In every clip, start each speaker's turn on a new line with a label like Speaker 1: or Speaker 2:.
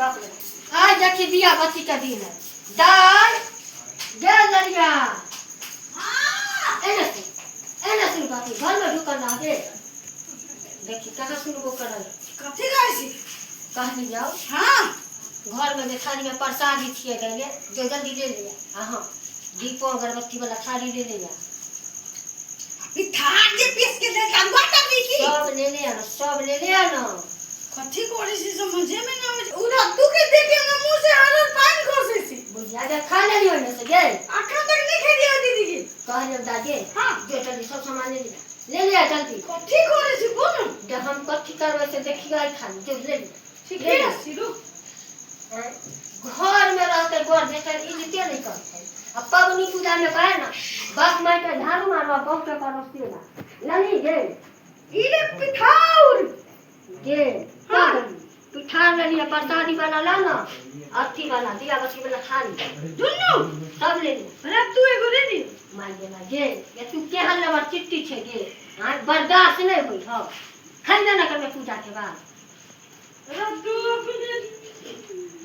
Speaker 1: बाप रे आज देखी दिया बत्ती का दिन है दाल दे लड़िया हां एने सुन बाती घर में ढुकल ना दे देखी कहां सुनबो करल
Speaker 2: कथी गाइसी
Speaker 1: कहनी जाओ
Speaker 2: हां
Speaker 1: घर में थाली में प्रसादी छिए गइले जो जल्दी ले ले हां दीपो अगरबत्ती वाला थाली ले ले जा
Speaker 2: ई थार जे पीस के दे कांगवा करबी की
Speaker 1: सब ले ले ना
Speaker 2: कथी करे से समझे में ना आवे उ रद्दू के देखे ना मुंह से हरर पानी खोसे से
Speaker 1: बुझा दे खा ले लियो ने से गे
Speaker 2: आखा तक नहीं खेली हो दीदी की
Speaker 1: कहले दादी
Speaker 2: हां
Speaker 1: जो जल्दी सब सामान ले ले जल्दी
Speaker 2: कथी करे से बोल
Speaker 1: जब हम कथी करवे से देखी गाय खानी जो ले
Speaker 2: ठीक है सिरू
Speaker 1: घर में रहते गोर देखे इज्जत नहीं करते अब पबनी पूजा में कहे ना बाप माई के झाड़ू मारवा बहुत के करस्ती ना लनी गे
Speaker 2: इले पिठाउर
Speaker 1: गे पिठार ले लिया प्रसादी वाला लाना अथी वाला दिया बत्ती वाला थाली
Speaker 2: दुन्नु
Speaker 1: सब ले ले
Speaker 2: अरे तू एगो दे दी
Speaker 1: मार देना गे ये तू के हल लवर चिट्ठी छे गे हां बर्दाश्त नहीं होई हो खाई ना करबे पूजा के बाद
Speaker 2: रद्दू अपने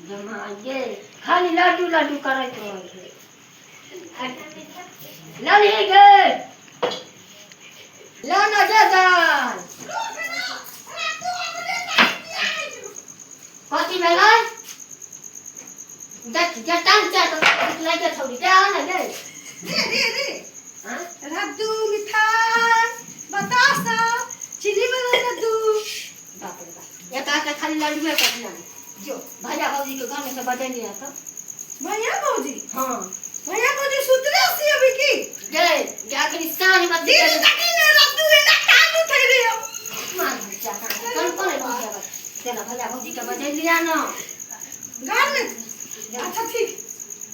Speaker 1: जमा गे खाली लड्डू करत रहे लनी गे लाना जदान कथी भेलै देख जटान चा तो लागे थोड़ी दे आना गे
Speaker 2: रे
Speaker 1: हां
Speaker 2: रद्दू मिठाई बतासा चीनी वाला रद्दू
Speaker 1: बाप रे बाप एक आके खाली लड्डू है कथी जो भैया भौजी के घर में से बजे नहीं आता
Speaker 2: भैया भौजी
Speaker 1: हां
Speaker 2: भैया भौजी सुतरे सी अभी की
Speaker 1: गे जाके निशान मत दे
Speaker 2: दीदी तक ने रद्दू है ना कान उठे रे
Speaker 1: मार जा कौन है तेरा भैया भौजी के बजे लिया ना
Speaker 2: गाल में अच्छा ठीक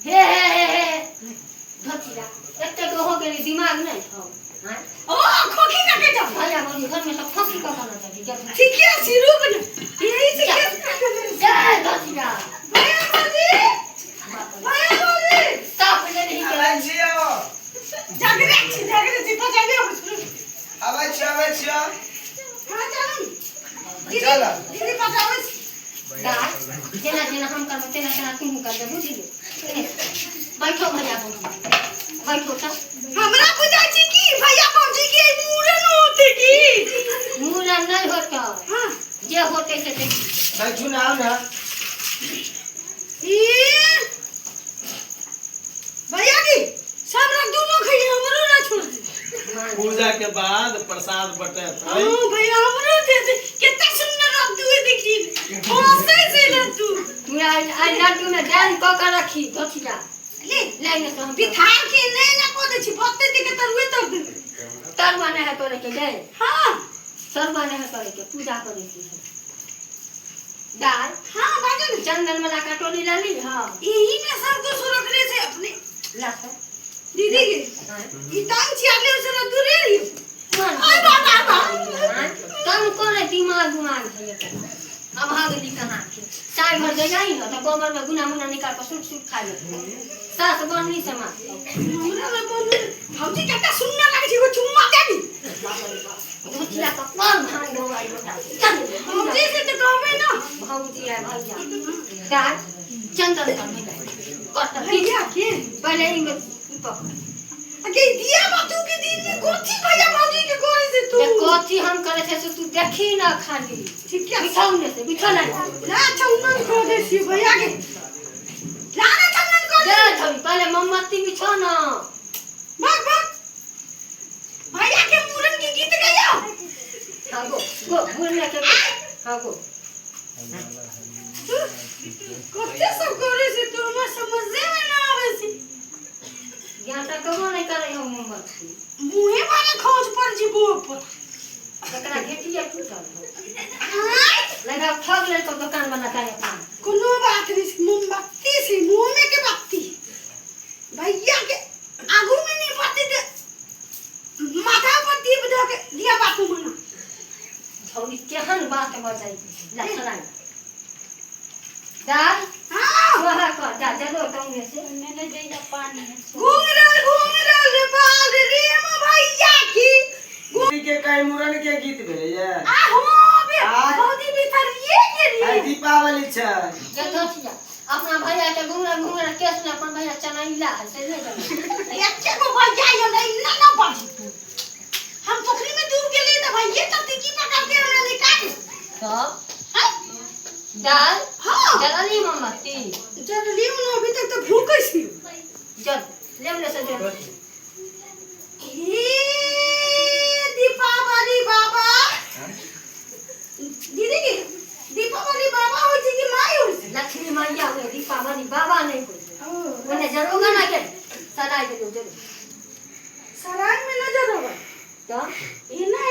Speaker 1: हे धतिया एकटे को हो गेली दिमाग नहीं हो हां
Speaker 2: ओ खोखी का के जा
Speaker 1: भैया भौजी घर में सब खोखी का खाना चाहिए
Speaker 2: ठीक है सिरू बन यही से के
Speaker 1: जय धतिया
Speaker 2: भैया भौजी
Speaker 1: साफ ले नहीं के
Speaker 3: आबै छियो
Speaker 2: जागरे जी पजाने हो
Speaker 3: आबै छियो
Speaker 2: हां चल
Speaker 3: चल
Speaker 2: दीदी पजावे
Speaker 1: जेना हम करबे तेना तुम कर दे बुझिले बैठो भैया भौजी बैठो त
Speaker 2: हमरा बुझाई छी की भैया भौजी के मूरन होते की
Speaker 1: मूरन नहीं होता
Speaker 2: हां
Speaker 1: जे होते से देखी
Speaker 3: बैठू ना आओ ना
Speaker 2: ई भैया की सब लोग दोनों खइए हमरो ना छोड़ दे
Speaker 3: पूजा के बाद प्रसाद बटे
Speaker 2: हां भैया हमरो दे दे कितना सुंदर रद्दू है देखी हंसे से रद्दू
Speaker 1: पूरा आई लड्डू में डाल को रखी धतिया
Speaker 2: ले
Speaker 1: ले तो हम
Speaker 2: पिठार के नहीं ना को दे छी भत्ते दी के तरुए तब दे
Speaker 1: तर माने है तोरे के गए
Speaker 2: हां
Speaker 1: सर माने है तोरे के पूजा करे की दाल
Speaker 2: हां बाजू
Speaker 1: चंदन वाला कटोरी डाली हां
Speaker 2: यही में सब कुछ रखने से अपने
Speaker 1: लास्ट
Speaker 2: दीदी के ई टांग छी आले से रद्दू रे रही
Speaker 1: ओए बाबा कम कोने दिमाग है अब हागली कहां के चाय भर दे जाई ना तो गोबर में गुना मुना निकाल के सुट खा ले सास बननी समा
Speaker 2: हमरा में बोल भौजी कितना सुंदर लागे छी वो चुम्मा देबी
Speaker 1: धतिया का कौन भांग हो आई बेटा
Speaker 2: भौजी से तो कहबे ना
Speaker 1: भौजी है भैया दाल चंदन कर कट
Speaker 2: भैया के
Speaker 1: पहले ही में पक
Speaker 2: अगे दिया बातू के दिन में कोची भैया भौजी के करे से तू
Speaker 1: कोची हम करे थे से तू देखी ना खाली
Speaker 2: ठीक है
Speaker 1: बिछाउने से बिछाना
Speaker 2: ना चौनन को दे छी भैया के लाना चौनन को
Speaker 1: दे थोड़ी पहले मोमबत्ती बिछो ना
Speaker 2: भाग भाग भैया के मूरन की गीत गाया
Speaker 1: हां गो भूलने के हां गो
Speaker 2: कोते सब करे से तू ना समझे में ना आवे से
Speaker 1: ज्ञान तक कबो नहीं करे हम मोमबत्ती
Speaker 2: मुहे वाले खोज पर जीबो पर
Speaker 1: एकरा घेटिया टूटल लगा ठग ले तो दुकान बना के काम
Speaker 2: कोनो बात नहीं मोमबत्ती से मुंह में के बत्ती भैया के आगू में नहीं बत्ती दे माथा पर दीप दे के दिया बातू मना
Speaker 1: थोड़ी केहन बात बजाई लखना दाल
Speaker 2: हां
Speaker 1: वहा का जा चलो तुम से
Speaker 2: मैंने देना पानी घूम रे बाल रे म भैया की
Speaker 3: के कई मुरन के गीत भेले
Speaker 2: आ हो बे
Speaker 3: आज-
Speaker 2: भौजी भी तर ये
Speaker 3: आई दीपावली छै
Speaker 1: ये धोतिया अपना भैया के घुंगरा केस में अपन भैया चनाइला है से ले जा
Speaker 2: एके गो भैया ये नहीं ना बाजी तू हम पोखरी में डूब गेली त भैया त टिकी पकड़ के हमरा निकाल
Speaker 1: तो दाल
Speaker 2: हां
Speaker 1: जलाली मोमबत्ती
Speaker 2: जब लियो न अभी तक तो भूखै छी
Speaker 1: जल ले से जल
Speaker 2: ए दीपावली बाबा दीदी की दीपावली बाबा हो जी की माई हो
Speaker 1: लक्ष्मी मैया हुए दीपावली बाबा नहीं कोई मैंने जरूर ना के सराय के जरूर
Speaker 2: सराय में न जरूर
Speaker 1: तो
Speaker 2: एना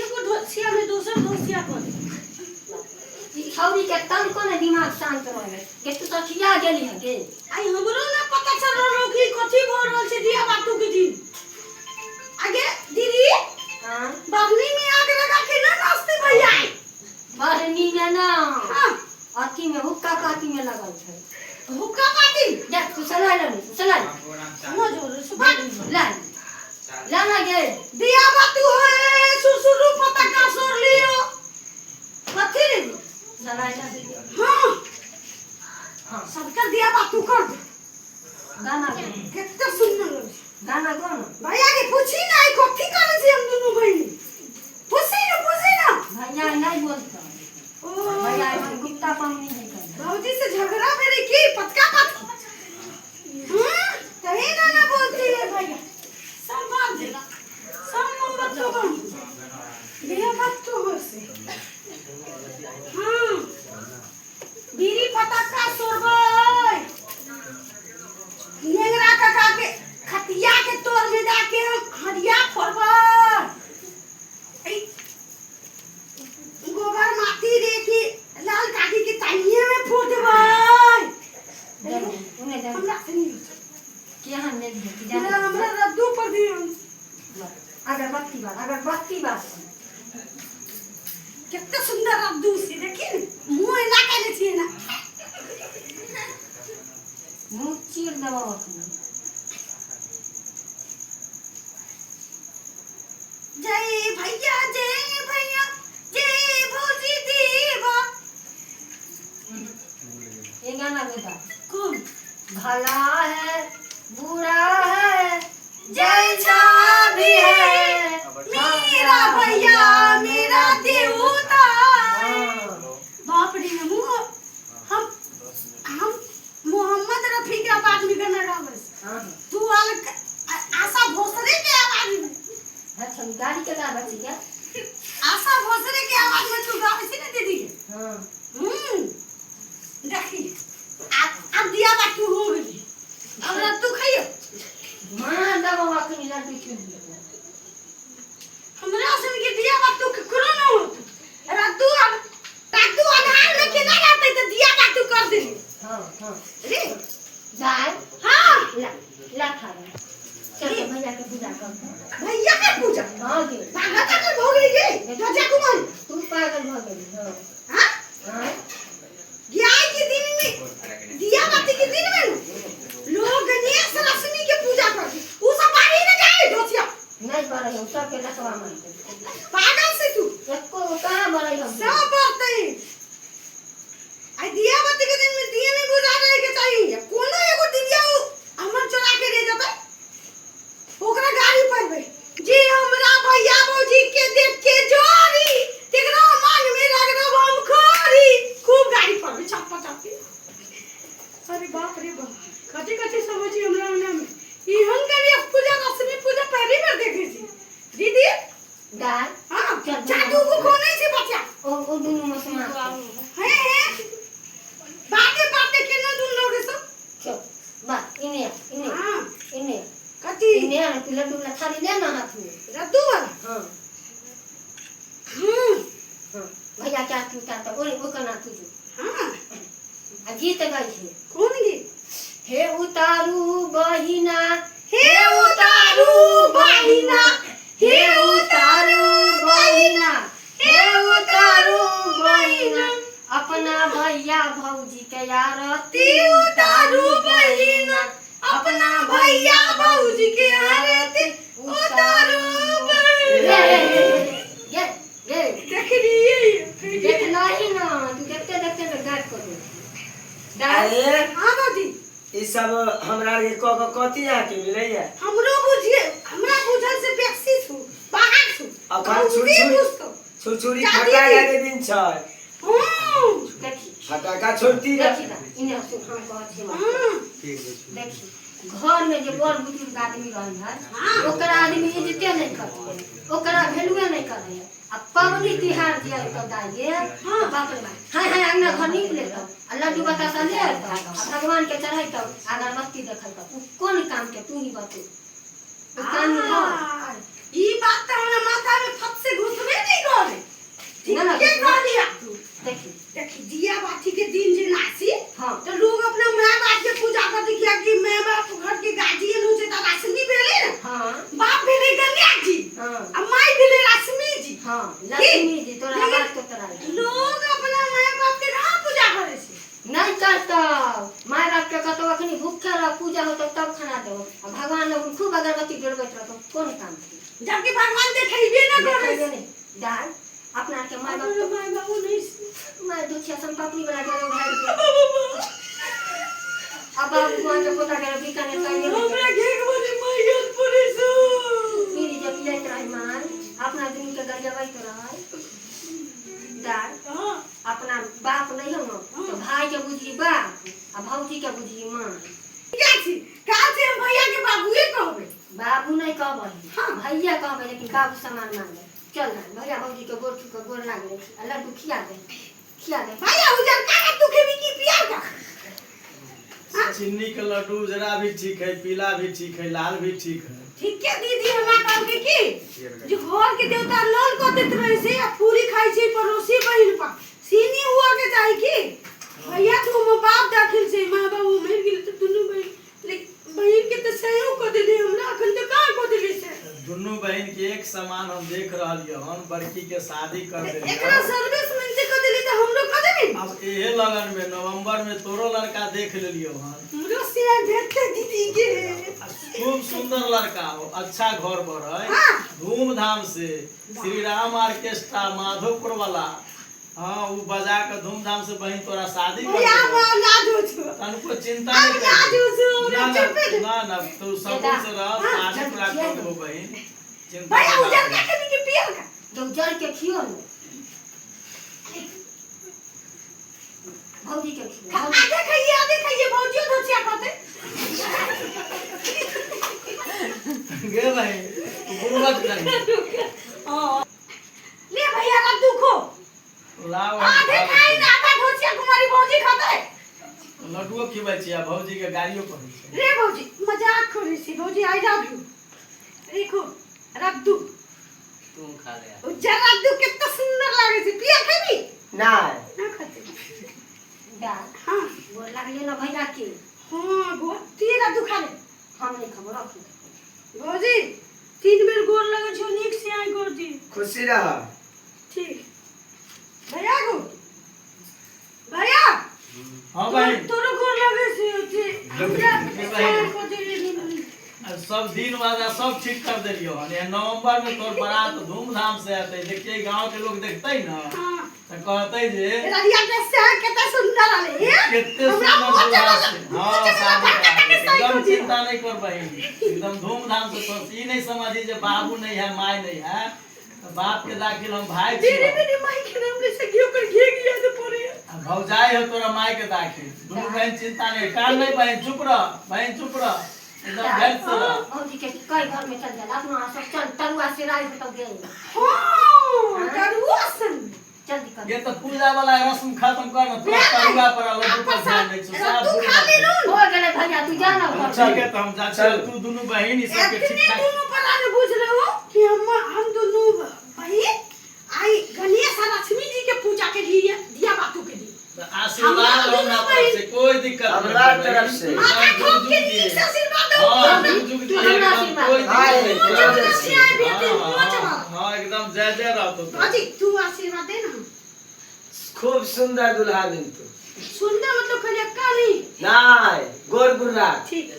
Speaker 2: एगो धोसिया में दूसर धोसिया पर
Speaker 1: छौरी के तन को ने दिमाग शांत रहे के तू तो खिया गेली है के
Speaker 2: आई हमरो ना पता चल रहो कि कथि भ रहल छै दिया बातू के दिन आगे दीदी
Speaker 1: हां
Speaker 2: बागनी में आग लगा के ना नाचते भैया
Speaker 1: बहनी में ना
Speaker 2: हां
Speaker 1: अथी में हुक्का पाती में लगल छै
Speaker 2: हुक्का पाती
Speaker 1: जा तू सलाह ले सलाह
Speaker 2: न जोर सुबह
Speaker 1: ला लाना गे
Speaker 2: दिया बातू है सुसुरु पता का सोर लियो कथि रे
Speaker 1: सलाह ले
Speaker 2: हां
Speaker 1: हां
Speaker 2: सबका दिया बातू कर
Speaker 1: गाना
Speaker 2: कितना सुंदर लगे
Speaker 1: गाना कौन
Speaker 2: भैया के पूछी ना आई कथि करे छी हम दोनों बहन पूछी ना
Speaker 1: भैया नहीं बोलता
Speaker 2: ओ
Speaker 1: भैया गुप्ता पानी नहीं करता
Speaker 2: बाबूजी से झगड़ा मेरे की पटका पट कहीं ना बोलती है भैया सम्मान दे सम्मान बच्चों को ये बात तो हो से हां बीड़ी पटाखा सोरबई नेंगरा काका के खतिया के तोड़ में जाके हरिया फोड़बई गोबर माटी देखी लाल काकी की तानिए में फोड़ देबई
Speaker 1: उन्हें जब
Speaker 2: हमरा से नहीं
Speaker 1: क्या हम ले दी
Speaker 2: जरा हमरा रद्दू पर दियो
Speaker 1: अगरबत्ती बात
Speaker 2: कितना सुंदर रद्दू से देखी मुंह ना करे छी ना
Speaker 1: मुंह चीर दबा
Speaker 2: जय भैया जय भौजी देवा
Speaker 1: ये गाना बेटा
Speaker 2: कौन
Speaker 1: भला है बुरा है जैसा भी है
Speaker 2: मेरा भैया मेरा देवता बाप रे हम मोहम्मद रफी के आवाज में गाना गावे तू आशा भोसले के आवाज में
Speaker 1: अच्छा गाड़ी के का बची क्या
Speaker 2: आशा भोसले के आवाज में तू गावे छी ना दीदी
Speaker 1: हां
Speaker 2: देखी अब दिया बात तू हो गई अब तू खाइयो
Speaker 1: मां दबा के लड्डू छूट
Speaker 2: हमरा से के दिया बात तू करो ना हो रद्दू आधार में के ना जाते तो दिया बात तू कर दे
Speaker 1: हां
Speaker 2: रे
Speaker 1: जाए
Speaker 2: हां
Speaker 1: ला खा चल भैया के पूजा कर
Speaker 2: भैया के पूजा
Speaker 1: हां गे
Speaker 2: भागता कर हो गई गे राजा कुमार
Speaker 1: तू पागल हो गई
Speaker 2: हां
Speaker 1: हां
Speaker 2: गाय के दिन में दिया बाती के दिन में लोग गणेश लक्ष्मी के पूजा करते उ सब बारी न जाए धोतिया
Speaker 1: नहीं बड़े हो सब के लखवा मार
Speaker 2: पागल से तू
Speaker 1: एको कहां बड़े हो
Speaker 2: सब बढ़ते आई दिया बाती के दिन में दिए में बुझा रहे के चाहिए कोनो एगो दिया हमर चोरा के ले जबै ओकरा गाड़ी पर बे जी हमरा भैया भौजी के देख के जोरी तेकरा मान में रग रब हम खोरी खूब गाड़ी पर बे चप्पा चप्पी अरे बाप रे बाप कथि कथि समझी हमरा ना में ई हम करी पूजा लक्ष्मी पूजा पहली बार देखे छी दीदी
Speaker 1: गाय
Speaker 2: हां जादू को कोने से बच्चा
Speaker 1: ओ दुनु मसमा
Speaker 2: है बाते बाते केना दुन लोग सब
Speaker 1: चल बस इने
Speaker 2: हां
Speaker 1: इने
Speaker 2: कथि
Speaker 1: इने ना तू लड्डू ला खाली ले ना हाथ में
Speaker 2: रद्दू वाला
Speaker 1: हां
Speaker 2: हां
Speaker 1: भैया क्या तू क्या तो ओ कना तू
Speaker 2: हां
Speaker 1: आ गीत गाई छे
Speaker 2: कौन गीत
Speaker 1: हे उतारू बहिना
Speaker 2: हे उतारू बहिना
Speaker 1: हे उतारू बहिना हे उतारू बहिना अपना भैया भौजी के आरती
Speaker 2: उतारू बहिना अपना भैया भौजी के आरती उतारू बहिना
Speaker 1: ये
Speaker 2: देख रही है
Speaker 1: देखना ही ना तू
Speaker 3: अरे
Speaker 2: हाँ भौजी
Speaker 3: ई सब हमरा के कथी आके मिलैया
Speaker 2: हमरो बुझिए हमरा बुझल से बेसी छु बाहर छु
Speaker 3: अपन छुरछुरी फटका के दिन छै
Speaker 1: देखी
Speaker 3: फटाका छोड़ती रे
Speaker 1: देखी ना इन्हें सुन हम कहत छी देखी घर में जे बड़ बुजुर्ग आदमी रहै है ओकरा आदमी इज्जते नहीं करते ओकरा वैल्यूए नहीं करे आ पबनी तिहार जे तो दाइए हां बाप रे बाप हाय हाय अंगना घर निक लेतो आ लड्डू बतासा ले आतो आ भगवान के चढ़ाइतो अगरबत्ती देखैतो उ कोन काम के तू ही बतो उ काम हो
Speaker 2: ई बात त हमरा माथा में फट से घुसबे नहीं करे ठीक
Speaker 1: ना,
Speaker 2: के कह दिया
Speaker 1: देखी
Speaker 2: देखी दिया बाती के दिन जे नासी
Speaker 1: हां
Speaker 2: तो लोग अपना माँ बाप के पूजा करते किया कि माँ बाप घर के गार्जियन हो से त रश्मि भेले ना
Speaker 1: हां
Speaker 2: बाप भेले कन्या जी
Speaker 1: हां
Speaker 2: आ माई भेले रश्मि जी
Speaker 1: हां लक्ष्मी जी तोरा बात तो तोरा
Speaker 2: लोग अपना माँ बाप के कहाँ पूजा करे से
Speaker 1: नहीं करता माय बाप के कतो अखनी भूखे रह पूजा हो तब खाना दो आ भगवान लोग खूब अगरबत्ती जलबैत रहतो कोन काम थी
Speaker 2: जबकि भगवान देखैबे ना करे
Speaker 1: नहीं दाई अपना के माय बाप
Speaker 2: तो माँ बाप नहीं
Speaker 1: माय दुखिया सम पापड़ी वाला जरे भाई अब भगवान के पोता के बीकाने कहीं
Speaker 2: हमरा घेक वाली मायत पड़े सो
Speaker 1: मेरी जब लेत रही माय अपना दिन के गरियावैत रही दाई
Speaker 2: हां
Speaker 1: अपना बाप नहीं हो तो भाई के बुझी बाप आ भौजी के बुझी मां
Speaker 2: क्या छी का से हम भैया के बाबूए कहबे
Speaker 1: बाबू नहीं कहबै
Speaker 2: हाँ।
Speaker 1: भैया कहबै लेकिन बाबू समान मांगे चल ना भैया भौजी के गोर छू के गोर लाग ले आ लड्डू खिया दे
Speaker 2: भैया उजर का तू के भी की पिया का
Speaker 3: चीनी के लड्डू जरा भी ठीक है पीला भी ठीक है लाल भी ठीक है
Speaker 2: ठीक है दीदी हमरा कहल के की जो घर के देवता लाल को देत रहे से आ पूरी खाई छी पड़ोसी बहिन पा सीनी हुआ के जाई की भैया तू हम बाप दाखिल से मां बाबू मर गेल तो दुनु बहिन के तो सहयोग कर दे हमरा अखन तो का को देली से
Speaker 3: दुनू बहन के एक समान हम देख रहलियो हन बड़की के शादी कर दे
Speaker 2: एकरा सर्विस में से कर देली तो हमरो कर देबी
Speaker 3: अब एहे लगन में नवंबर में तोरो लड़का देख लेलियो हन
Speaker 2: हमरो सिया भेटते दीदी के
Speaker 3: खूब सुंदर लड़का हो अच्छा घर पर है
Speaker 2: हाँ।
Speaker 3: धूमधाम से श्री राम ऑर्केस्ट्रा माधोपुर वाला हाँ वो बजा के धूमधाम से बहन तोरा शादी कर
Speaker 2: भैया
Speaker 3: देबो।
Speaker 2: हम लाजो छु
Speaker 3: तनको चिंता नहीं
Speaker 2: अब लाजो छु
Speaker 3: कर ना तू सबूत से रह
Speaker 1: हाँ,
Speaker 3: शादी पूरा
Speaker 1: किया
Speaker 3: कर
Speaker 1: दो।
Speaker 3: देबो बहन चिंता
Speaker 2: भैया
Speaker 3: मत
Speaker 2: उजर
Speaker 3: कर।
Speaker 2: का कभी के पिया का
Speaker 1: तो जल के खियो लो भौजी के खियो
Speaker 2: आधे खाइए भौजियो धोचिया खाते
Speaker 3: गे भाई गुरुवत नहीं
Speaker 2: ले भैया लड्डू खो
Speaker 3: लाओ
Speaker 2: आधे खाई ना आधा धोचिया कुमारी भौजी खाते
Speaker 3: लड्डुओ खिबै छियै भौजी के गाड़ियो पड़ै छै
Speaker 2: रे भौजी मजाक करे छी भौजी आई लव यू देखो लड्डू
Speaker 3: तुम खा ले
Speaker 2: उज्जर लड्डू कितना सुंदर लागे छै पिया खेबी
Speaker 3: नहीं
Speaker 2: ना खाते
Speaker 1: डाल
Speaker 2: हां
Speaker 1: गोर लागले ना भैया के
Speaker 2: हां गो ती लड्डू खा ले
Speaker 1: हम नहीं खबर रख
Speaker 2: भौजी 3 बेर गोर लगे छो नीक से आई गोर दी
Speaker 3: खुशी रह
Speaker 2: ठीक भैया गो भैया
Speaker 3: हां भाई
Speaker 2: तोरो गोर लगे से हमरा
Speaker 3: भाई।
Speaker 2: को दे
Speaker 3: सब दिन वाला सब ठीक कर देलियो हन ये नवंबर में तोर बारात धूमधाम से आते देखिए गांव के लोग देखतै ना
Speaker 2: हां
Speaker 3: त कहतै जे
Speaker 2: रदिया के से कितना सुंदर आले
Speaker 3: कितने सुंदर दुल्हा से हां शादी करा एकदम चिंता नहीं कर बहन एकदम धूमधाम से तो ई नहीं समझी जे बाबू नहीं है माय नहीं है तो बाप के दाखिल हम भाई
Speaker 2: तेरे
Speaker 3: छी
Speaker 2: मेरे माई के नाम ले से क्यों कर घे गया तो पड़े
Speaker 3: भौजाई हो तोरा माय के दाखिल दुनू बहन चिंता नहीं कान नहीं बहन चुप रह एकदम धैर्य से रह
Speaker 1: भौजी के कई घर में चल जाला अपना सब चल तरुआ से राई तो गेल
Speaker 2: हां दरुआसन
Speaker 1: जल्दी कर
Speaker 3: ये तो पूजा वाला रस्म खत्म कर ना तोरा तरुआ पर लड्डू पर ध्यान नहीं छ सब
Speaker 2: तू
Speaker 3: भूल
Speaker 2: खा ले
Speaker 3: जा।
Speaker 2: लो
Speaker 1: हो गेले भैया तू जा ना घर
Speaker 3: चल के तो हम जा चल तू दोनों बहन ई सब के ठीक
Speaker 2: इतने
Speaker 3: ठाक
Speaker 2: दोनों पर आने बुझ रहे हो कि हम दोनों भाई आई गणेश और लक्ष्मी जी के पूजा के लिए दिया बातों के लिए
Speaker 3: आशीर्वाद हमरा तरफ से कोई दिक्कत नहीं
Speaker 4: हमरा तरफ से।
Speaker 2: माथा ठोक के नीचे से आशीर्वाद दो
Speaker 3: हां जुग
Speaker 1: तू
Speaker 3: दिए
Speaker 1: हमरा
Speaker 3: एकदम
Speaker 1: आशीर्वाद
Speaker 3: कोई
Speaker 4: हाय,
Speaker 3: दिक्कत
Speaker 4: हाय,
Speaker 3: नहीं।
Speaker 2: से आए बेटे पहुंच
Speaker 3: हां एकदम जय जय रहो तो
Speaker 2: हाजी तू आशीर्वाद दे ना
Speaker 4: खूब सुंदर दुल्हा बिन तू
Speaker 2: सुनना मतलब खाली अक्का नहीं
Speaker 4: नहीं गोर गुर्रा
Speaker 2: ठीक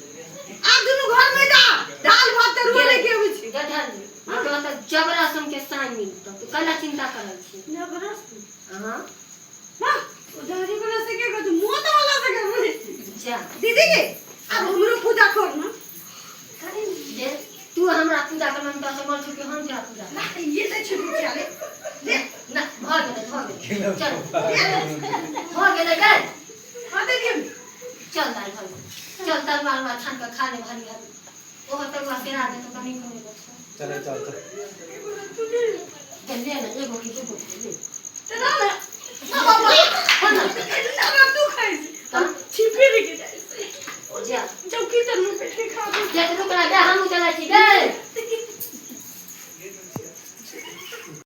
Speaker 2: आप दोनों घर में जा दाल भात तरुआ लेके आवे छी
Speaker 1: गठन तो जबरासन के साइन मिलतो तू कला चिंता करल छी
Speaker 2: जबरदस्त
Speaker 1: हां
Speaker 2: वाह उधारी वाला से क्या कर तू मोत वाला से कर
Speaker 1: जा
Speaker 2: दीदी के अब हमरो पूजा कर ना
Speaker 1: जे तू हमरा पूजा करना तो से मन के हम क्या पूजा
Speaker 2: ना ये तो छुट्टी चले दे
Speaker 1: ना भाग गेले चल भाग गेले गए
Speaker 2: हां दे दियो
Speaker 1: चल दाई भाग चल तलवार में छान के खा ले भारी भारी ओह तक वासेरा दे तो कमी कमी
Speaker 5: चले चल
Speaker 1: ले ले एगो की ले
Speaker 2: चला ना बाबा